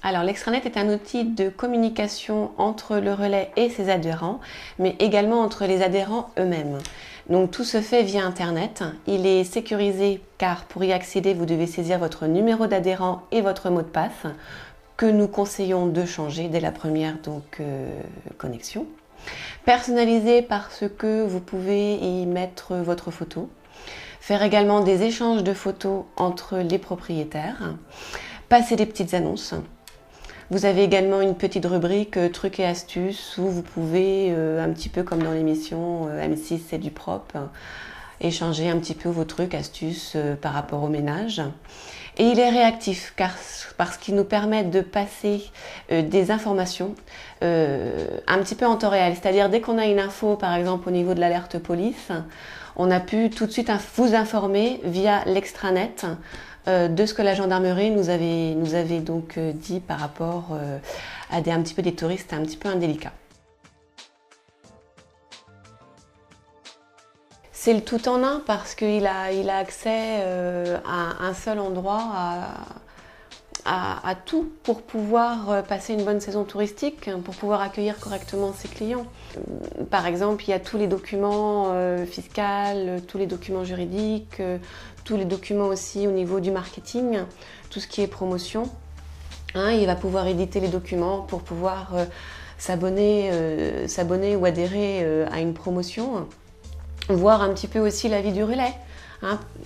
Alors l'extranet est un outil de communication entre le relais et ses adhérents, mais également entre les adhérents eux-mêmes. Donc tout se fait via Internet. Il est sécurisé car pour y accéder, vous devez saisir votre numéro d'adhérent et votre mot de passe que nous conseillons de changer dès la première connexion. Personnalisé parce que vous pouvez y mettre votre photo. Faire également des échanges de photos entre les propriétaires. Passer des petites annonces. Vous avez également une petite rubrique trucs et astuces où vous pouvez, un petit peu comme dans l'émission M6 c'est du propre, échanger un petit peu vos trucs, astuces par rapport au ménage. Et il est réactif parce qu'il nous permet de passer des informations un petit peu en temps réel. C'est-à-dire dès qu'on a une info, par exemple au niveau de l'alerte police, on a pu tout de suite vous informer via l'extranet de ce que la gendarmerie nous avait donc dit par rapport à un petit peu des touristes un petit peu indélicats. C'est le tout en un parce qu'il a accès à un seul endroit à tout pour pouvoir passer une bonne saison touristique, pour pouvoir accueillir correctement ses clients. Par exemple, il y a tous les documents fiscaux, tous les documents juridiques, tous les documents aussi au niveau du marketing, tout ce qui est promotion. Il va pouvoir éditer les documents pour pouvoir s'abonner ou adhérer à une promotion, voir un petit peu aussi la vie du relais.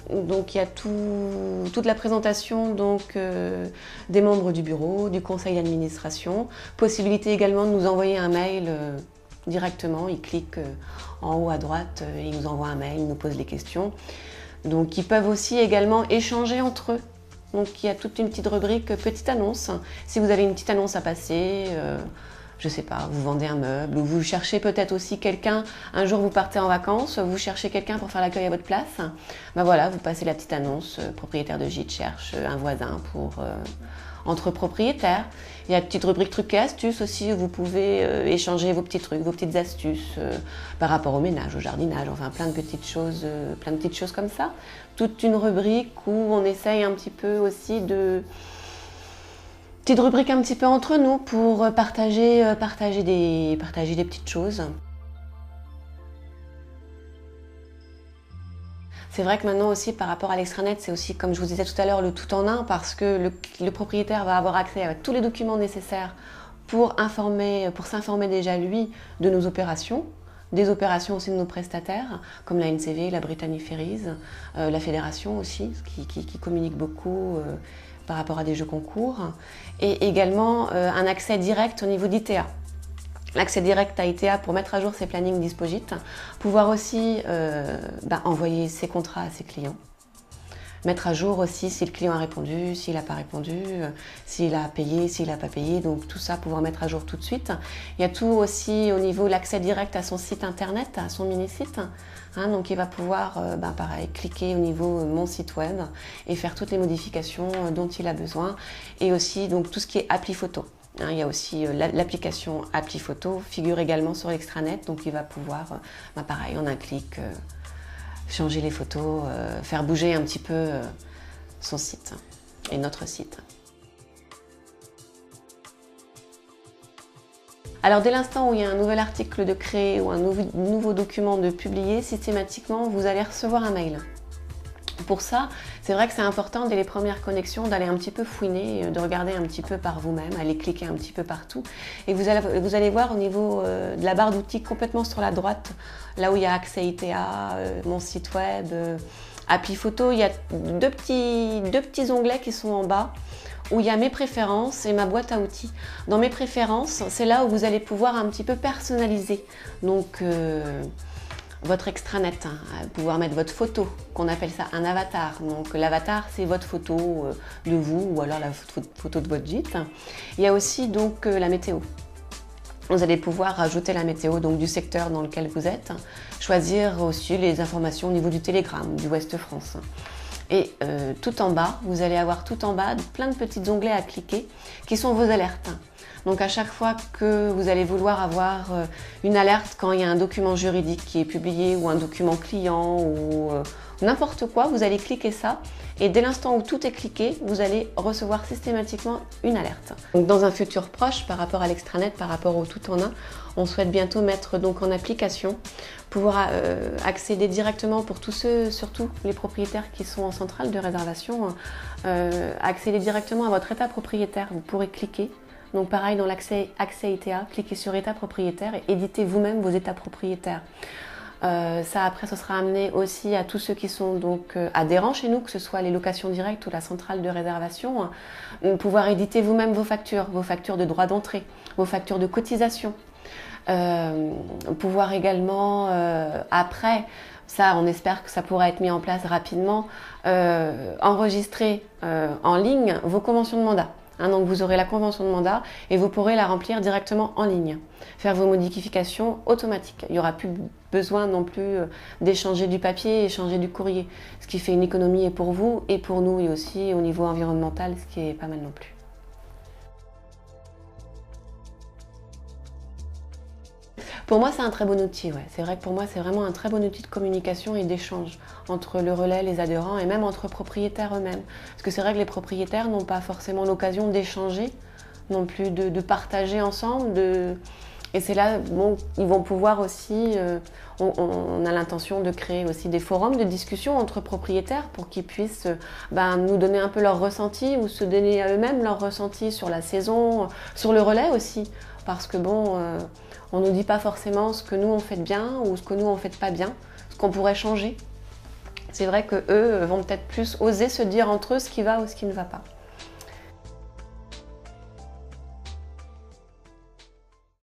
Donc il y a toute la présentation des membres du bureau, du conseil d'administration, possibilité également de nous envoyer un mail directement, ils cliquent en haut à droite, ils nous envoient un mail, ils nous posent les questions. Donc ils peuvent aussi également échanger entre eux. Donc il y a toute une petite rubrique petite annonce. Si vous avez une petite annonce à passer, je sais pas, vous vendez un meuble ou vous cherchez peut-être aussi quelqu'un, un jour vous partez en vacances, vous cherchez quelqu'un pour faire l'accueil à votre place, ben voilà, vous passez la petite annonce, propriétaire de gîte cherche un voisin entre propriétaires. Il y a une petite rubrique trucs et astuces aussi, où vous pouvez échanger vos petits trucs, vos petites astuces par rapport au ménage, au jardinage, enfin plein de petites choses comme ça. Toute une rubrique où on essaye un petit peu aussi petite rubrique un petit peu entre nous pour partager des petites choses. C'est vrai que maintenant aussi par rapport à l'extranet, c'est aussi comme je vous disais tout à l'heure le tout en un parce que le propriétaire va avoir accès à tous les documents nécessaires pour s'informer déjà lui de nos opérations, des opérations aussi de nos prestataires comme la NCV, la Brittany Ferries, la fédération aussi qui communique beaucoup par rapport à des jeux concours et également un accès direct au niveau d'ITA. L'accès direct à ITA pour mettre à jour ses plannings Dispogite, pouvoir aussi envoyer ses contrats à ses clients, mettre à jour aussi si le client a répondu, s'il n'a pas répondu, s'il a payé, s'il n'a pas payé, donc tout ça pouvoir mettre à jour tout de suite. Il y a tout aussi au niveau de l'accès direct à son site internet, à son mini-site, donc il va pouvoir pareil, cliquer au niveau mon site web et faire toutes les modifications dont il a besoin et aussi donc tout ce qui est appli photo. Il y a aussi l'application Appli Photo, figure également sur l'extranet, donc il va pouvoir, pareil, en un clic, changer les photos, faire bouger un petit peu son site et notre site. Alors dès l'instant où il y a un nouvel article de créer ou un nouveau document de publier, systématiquement vous allez recevoir un mail. Pour ça, c'est vrai que c'est important dès les premières connexions d'aller un petit peu fouiner, de regarder un petit peu par vous-même, aller cliquer un petit peu partout. Et vous allez voir au niveau de la barre d'outils complètement sur la droite, là où il y a accès ITA, mon site web, appli photo, il y a deux petits onglets qui sont en bas où il y a mes préférences et ma boîte à outils. Dans mes préférences, c'est là où vous allez pouvoir un petit peu personnaliser. Donc, votre extranet, pouvoir mettre votre photo, qu'on appelle ça un avatar. Donc l'avatar, c'est votre photo de vous ou alors la photo de votre gîte. Il y a aussi donc la météo. Vous allez pouvoir rajouter la météo donc, du secteur dans lequel vous êtes, choisir aussi les informations au niveau du Télégramme, du Ouest France. Et tout en bas, vous allez avoir tout en bas plein de petits onglets à cliquer qui sont vos alertes. Donc à chaque fois que vous allez vouloir avoir une alerte quand il y a un document juridique qui est publié ou un document client ou n'importe quoi, vous allez cliquer ça et dès l'instant où tout est cliqué, vous allez recevoir systématiquement une alerte. Donc dans un futur proche, par rapport à l'extranet, par rapport au tout en un, on souhaite bientôt mettre donc en application, pouvoir accéder directement pour tous ceux, surtout les propriétaires qui sont en centrale de réservation, accéder directement à votre état propriétaire. Vous pourrez cliquer. Donc pareil dans l'accès ITA, cliquez sur état propriétaire et éditez vous-même vos états propriétaires. Ça après ce sera amené aussi à tous ceux qui sont donc adhérents chez nous, que ce soit les locations directes ou la centrale de réservation, pouvoir éditer vous-même vos factures de droit d'entrée, vos factures de cotisation. Pouvoir également après, ça on espère que ça pourra être mis en place rapidement, enregistrer en ligne vos conventions de mandat. Donc vous aurez la convention de mandat et vous pourrez la remplir directement en ligne. Faire vos modifications automatiques. Il n'y aura plus besoin non plus d'échanger du papier, échanger du courrier. Ce qui fait une économie et pour vous et pour nous et aussi au niveau environnemental, ce qui est pas mal non plus. Pour moi, c'est un très bon outil. Ouais. C'est vrai que pour moi, c'est vraiment un très bon outil de communication et d'échange entre le relais, les adhérents et même entre propriétaires eux-mêmes. Parce que c'est vrai que les propriétaires n'ont pas forcément l'occasion d'échanger, non plus de partager ensemble. Et c'est là, bon, ils vont pouvoir aussi, on a l'intention de créer aussi des forums de discussion entre propriétaires pour qu'ils puissent nous donner un peu leur ressenti ou se donner à eux-mêmes leur ressenti sur la saison, sur le relais aussi. Parce que bon, on ne nous dit pas forcément ce que nous on fait bien ou ce que nous on fait pas bien, ce qu'on pourrait changer. C'est vrai qu'eux vont peut-être plus oser se dire entre eux ce qui va ou ce qui ne va pas.